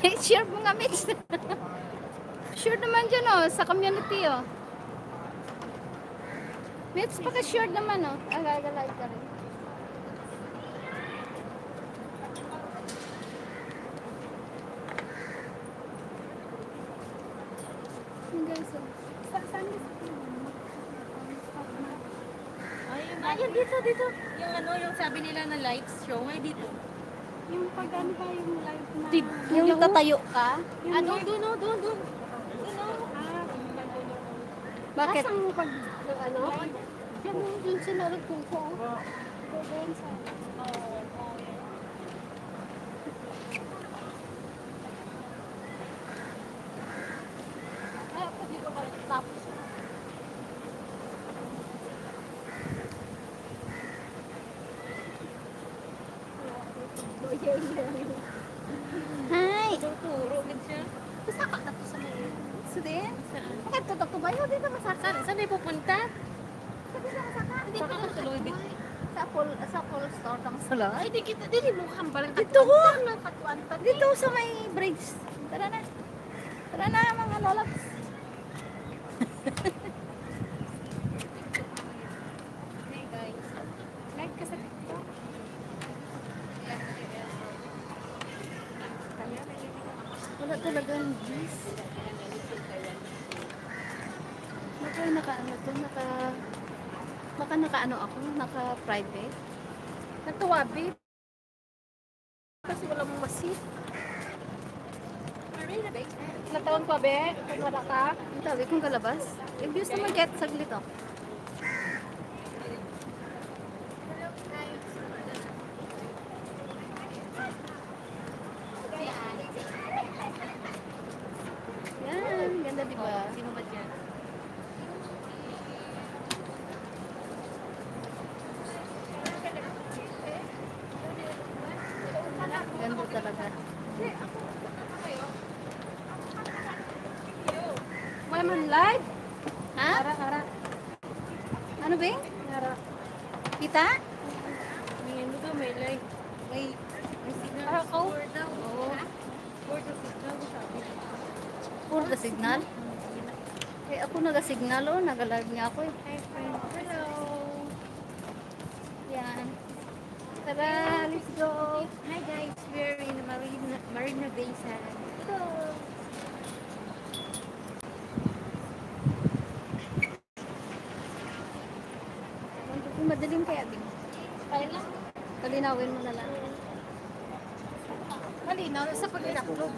Share mo nga, Mitch. Sure naman dyan, oh. Sa community, oh. Mitch, paka-share naman, oh. Agagalay ka rin. Yung guys, oh. Saan Ayun, dito. Yung ano, yung sabi nila na lights show, ay dito. Yung pag-ano ba yung live na... yung tatayo ka? Ano, doon. Bakit? Asang pag... ano? Yung sinarap ko ko. Doon sa... Ay, ako dito ka tapos. Hi! Turo, gid siya. Saka na to sa mga. Sudin? Saan? Bakit tutok to ba? Hindi na masaka. Saan may pupunta? Sabi sa masaka. Hindi Saka pa sa Louis Vuitton. sa Apple store tang sala. Ay, di kita, di mukhang balang Dito ko. katuan pa. Dito sa may bridge. Tara na. Tara na mga lolaps. Hey guys. Like ka sa TikTok. Wala talaga ang juice. Baka naka-ano to, baka naka-ano ako, naka-private. Natuwabi. Kasi wala mong masit. Nataon pa, be? Kung wala ka. Ang tawag kong kalabas. If gusto mo get, saglit oh. Yan, ganda diba? Sino ba dyan? Ganda talaga. Wala man live. Ha? Ara. Ano ba? Ara. Kita? May ano daw, may light. May signal. Para ko? Four daw. Oo. Four daw signal, sabi. Puro ka signal? Eh, ako naga-signal oh, naga-live nga ako eh. Hi friend. Hello. Yan. Tara, let's go. Hi guys, we're in Marina Bay Sands. Kung madaling kaya din. Kaya lang. Palinawin mo na lang. Malinaw sa pag-upload.